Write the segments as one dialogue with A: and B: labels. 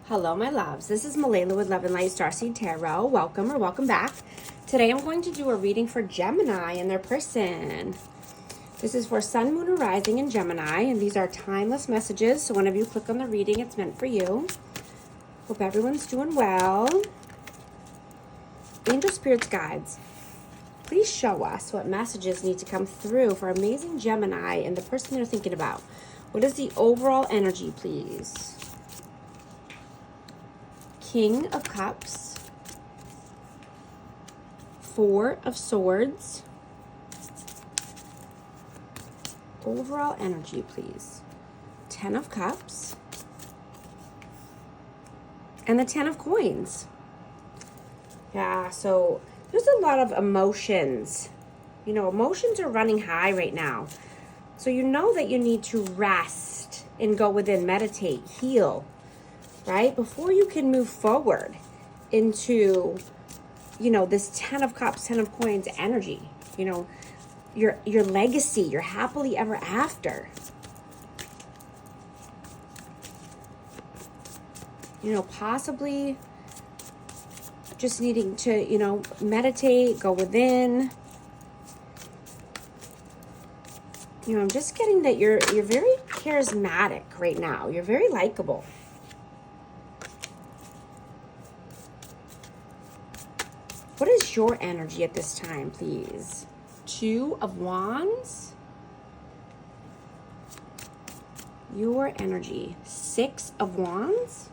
A: Hello, my loves. This is Malayla with Love and Light Starseed Tarot. Welcome or welcome back. Today I'm going to do a reading for Gemini and their person. This is for Sun, Moon, or Rising in Gemini, and these are timeless messages. So whenever you click on the reading, it's meant for you. Hope everyone's doing well. Angel Spirits Guides, please show us what messages need to come through for amazing Gemini and the person they're thinking about. What is the overall energy, please? King of Cups, Four of Swords. Overall energy, please. Ten of Cups. And the Ten of Coins. Yeah, so there's a lot of emotions. You know, emotions are running high right now. So you know that you need to rest and go within, meditate, heal, right? Before you can move forward into, you know, this Ten of Cups, Ten of Coins energy, you know, your legacy, your happily ever after. You know, possibly just needing to, you know, meditate, go within. You know, I'm just getting that you're very charismatic right now. You're very likable. What is your energy at this time, please? Two of Wands. Your energy. Six of Wands.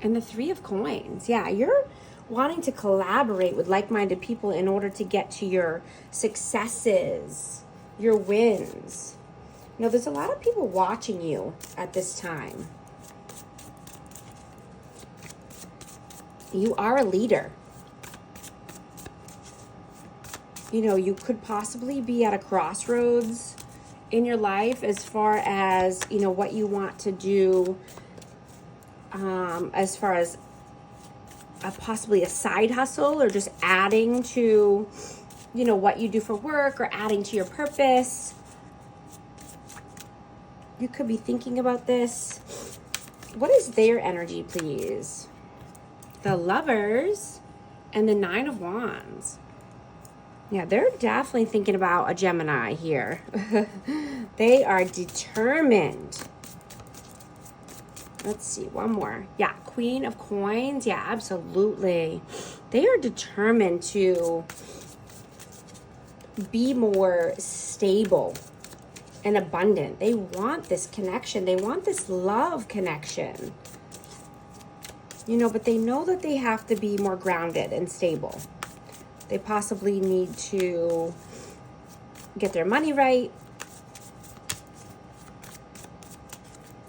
A: And the Three of Coins. Yeah, you're wanting to collaborate with like-minded people in order to get to your successes, your wins. You know, there's a lot of people watching you at this time. You are a leader. You know, you could possibly be at a crossroads in your life as far as, you know, what you want to do, as far as possibly a side hustle or just adding to, you know, what you do for work or adding to your purpose. You could be thinking about this. What is their energy, please? The Lovers and the Nine of Wands. Yeah, they're definitely thinking about a Gemini here. They are determined. Let's see, one more. Yeah, Queen of Coins. Yeah, absolutely. They are determined to be more stable and abundant. They want this connection. They want this love connection. You know, but they know that they have to be more grounded and stable. They possibly need to get their money right,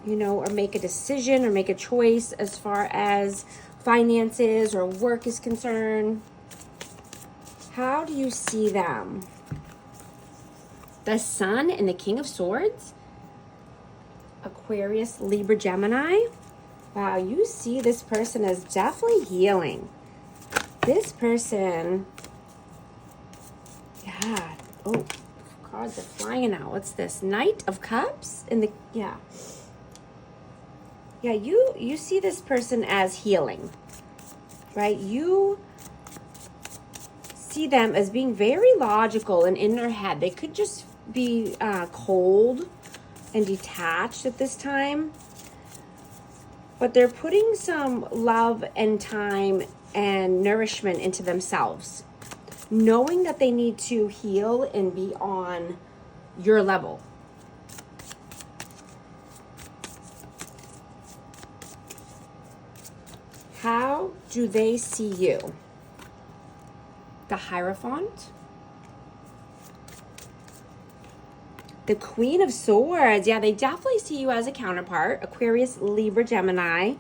A: you know, or make a decision or make a choice as far as finances or work is concerned. How do you see them? The Sun and the King of Swords. Aquarius, Libra, Gemini. Wow, you see this person as definitely healing. This person, yeah. Oh, cards are flying out. What's this? Knight of Cups in the, yeah. Yeah, you see this person as healing, right? You see them as being very logical and in their head. They could just be cold and detached at this time. But they're putting some love and time and nourishment into themselves, knowing that they need to heal and be on your level. How do they see you? The Hierophant. The Queen of Swords. Yeah, they definitely see you as a counterpart. Aquarius, Libra, Gemini.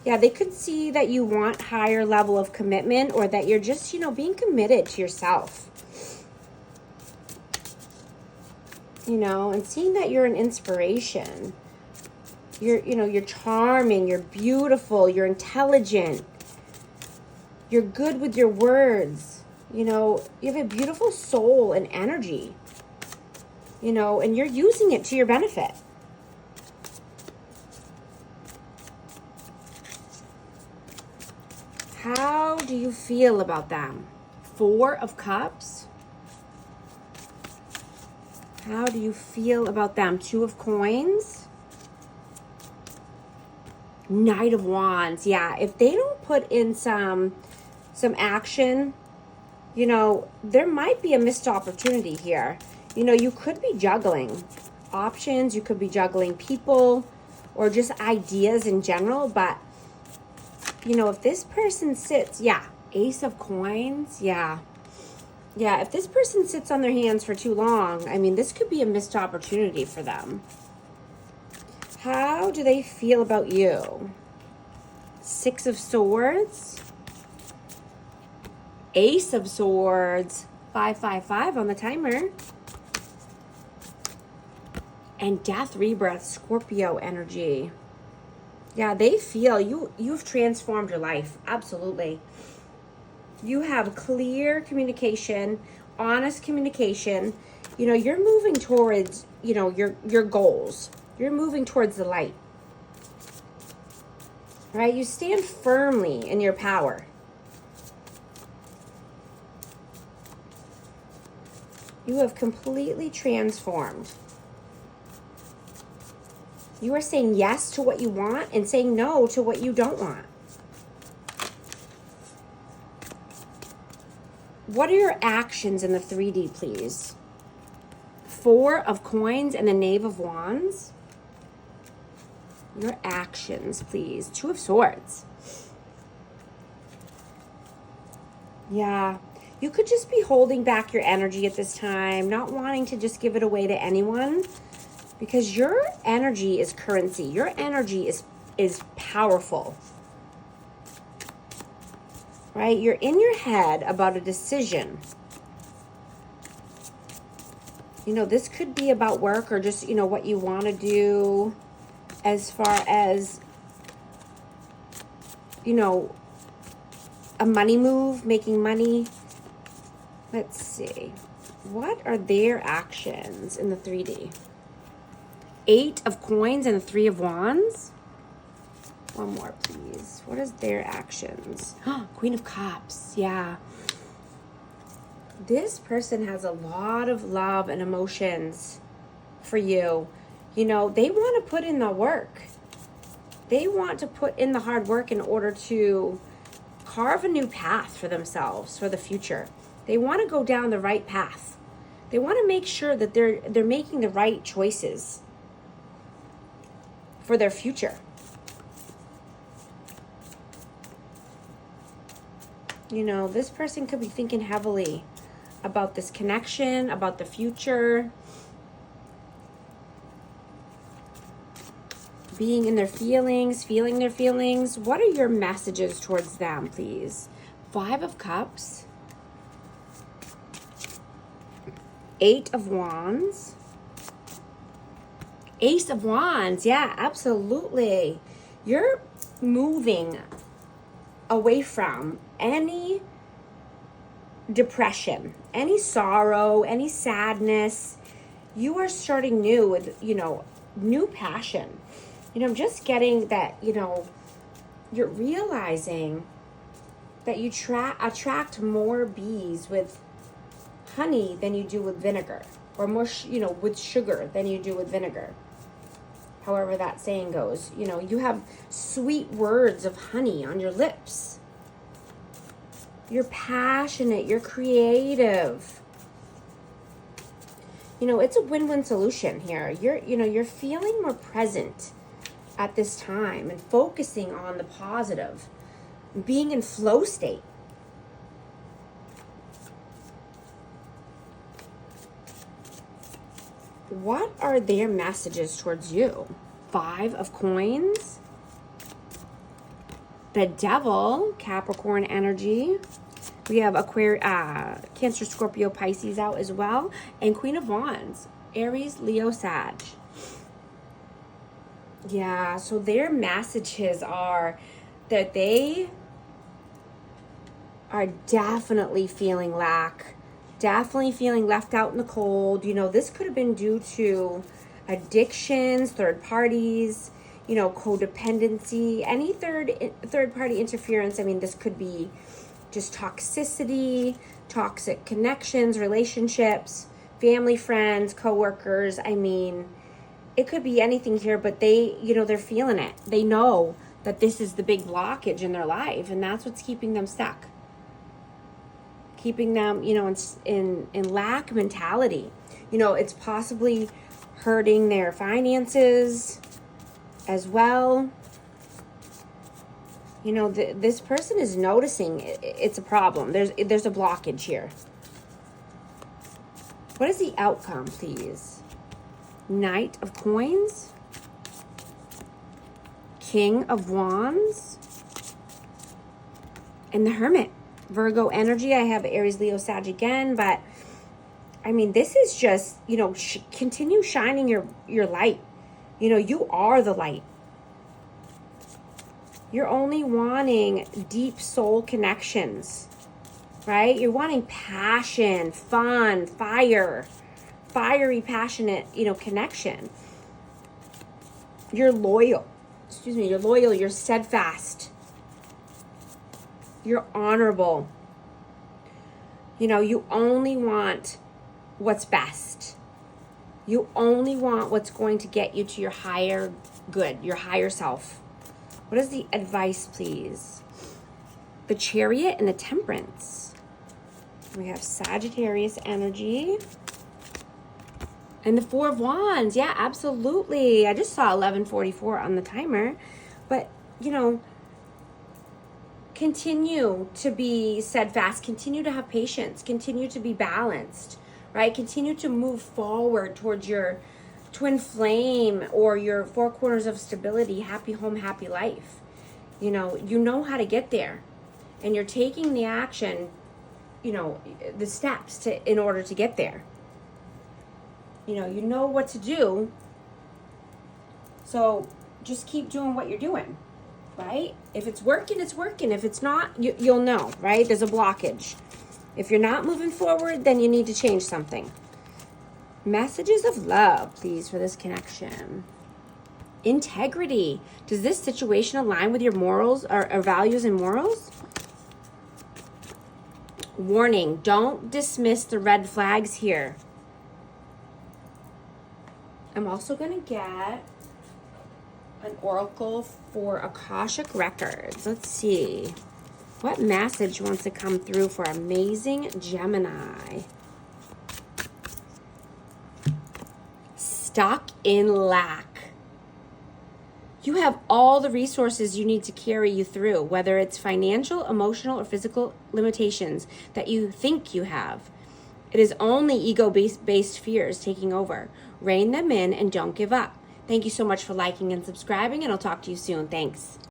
A: Yeah, they could see that you want higher level of commitment or that you're just, you know, being committed to yourself. You know, and seeing that you're an inspiration. You're charming, you're beautiful, you're intelligent. You're good with your words. You know, you have a beautiful soul and energy. you know, and you're using it to your benefit. How do you feel about them? Four of Cups. How do you feel about them? Two of Coins. Knight of Wands. Yeah, if they don't put in some action, you know, there might be a missed opportunity here. You know, you could be juggling options, you could be juggling people, or just ideas in general. But, you know, if this person sits, yeah, Ace of Coins, yeah, if this person sits on their hands for too long, I mean, this could be a missed opportunity for them. How do they feel about you? Six of Swords. Ace of Swords. 555 on the timer. And Death, Rebirth, Scorpio energy. Yeah, they feel you've transformed your life. Absolutely. You have clear communication, honest communication. You know, you're moving towards, you know, your goals. You're moving towards the light, right? You stand firmly in your power. You have completely transformed. You are saying yes to what you want and saying no to what you don't want. What are your actions in the 3D, please? Four of Coins and the Knave of Wands. Your actions, please. Two of Swords. Yeah. You could just be holding back your energy at this time, not wanting to just give it away to anyone, because your energy is currency. Your energy is powerful. Right? You're in your head about a decision. You know, this could be about work or just, you know, what you want to do as far as, you know, a money move, making money. Let's see. What are their actions in the 3D? Eight of Coins and the Three of Wands. One more, please. What is their actions? Queen of Cups. Yeah. This person has a lot of love and emotions for you. You know, they want to put in the work. They want to put in the hard work in order to carve a new path for themselves for the future. They want to go down the right path. They want to make sure that they're making the right choices for their future. You know, this person could be thinking heavily about this connection, about the future, being in their feelings, feeling their feelings. What are your messages towards them, please? Five of Cups. Eight of Wands. Ace of Wands. Yeah, absolutely. You're moving away from any depression, any sorrow, any sadness. You are starting new with, you know, new passion. You know, I'm just getting that, you know, you're realizing that you attract more bees with honey than you do with vinegar, or more, you know, with sugar than you do with vinegar. However that saying goes, you know, you have sweet words of honey on your lips. You're passionate, you're creative. You know, it's a win-win solution here. You're feeling more present at this time and focusing on the positive, being in flow state. What are their messages towards you? Five of Coins. The Devil, Capricorn energy. We have Cancer, Scorpio, Pisces out as well. And Queen of Wands, Aries, Leo, Sag. Yeah, so their messages are that they are definitely feeling lack. Definitely feeling left out in the cold. You know, this could have been due to addictions, third parties, you know, codependency, any third party interference. I mean, this could be just toxicity, toxic connections, relationships, family, friends, coworkers. I mean, it could be anything here, but they, you know, they're feeling it. They know that this is the big blockage in their life, and that's what's keeping them stuck. Keeping them, you know, in lack mentality. You know, it's possibly hurting their finances as well. You know, this person is noticing it's a problem. There's a blockage here. What is the outcome, please? Knight of Coins. King of Wands. And the Hermit. Virgo energy. I have Aries, Leo, Sag again, but I mean, this is just, you know, continue shining your light. You know, you are the light. You're only wanting deep soul connections, right? You're wanting passion, fun, fiery, passionate, you know, connection. You're loyal. You're loyal. You're steadfast. You're honorable. You know, you only want what's best. You only want what's going to get you to your higher good, your higher self. What is the advice, please? The Chariot and the Temperance. We have Sagittarius energy. And the Four of Wands. Yeah, absolutely. I just saw 11:44 on the timer. But, you know, continue to be steadfast. Continue to have patience. Continue to be balanced, right? Continue to move forward towards your twin flame or your four corners of stability, happy home, happy life. You know how to get there, and you're taking the action, you know, the steps in order to get there. You know what to do. So just keep doing what you're doing, right? If it's working, it's working. If it's not, you'll know, right? There's a blockage. If you're not moving forward, then you need to change something. Messages of love, please, for this connection. Integrity. Does this situation align with your morals or values and morals? Warning, don't dismiss the red flags here. I'm also going to get an oracle for Akashic Records. Let's see. What message wants to come through for amazing Gemini? Stuck in lack. You have all the resources you need to carry you through, whether it's financial, emotional, or physical limitations that you think you have. It is only ego-based fears taking over. Rein them in and don't give up. Thank you so much for liking and subscribing, and I'll talk to you soon. Thanks.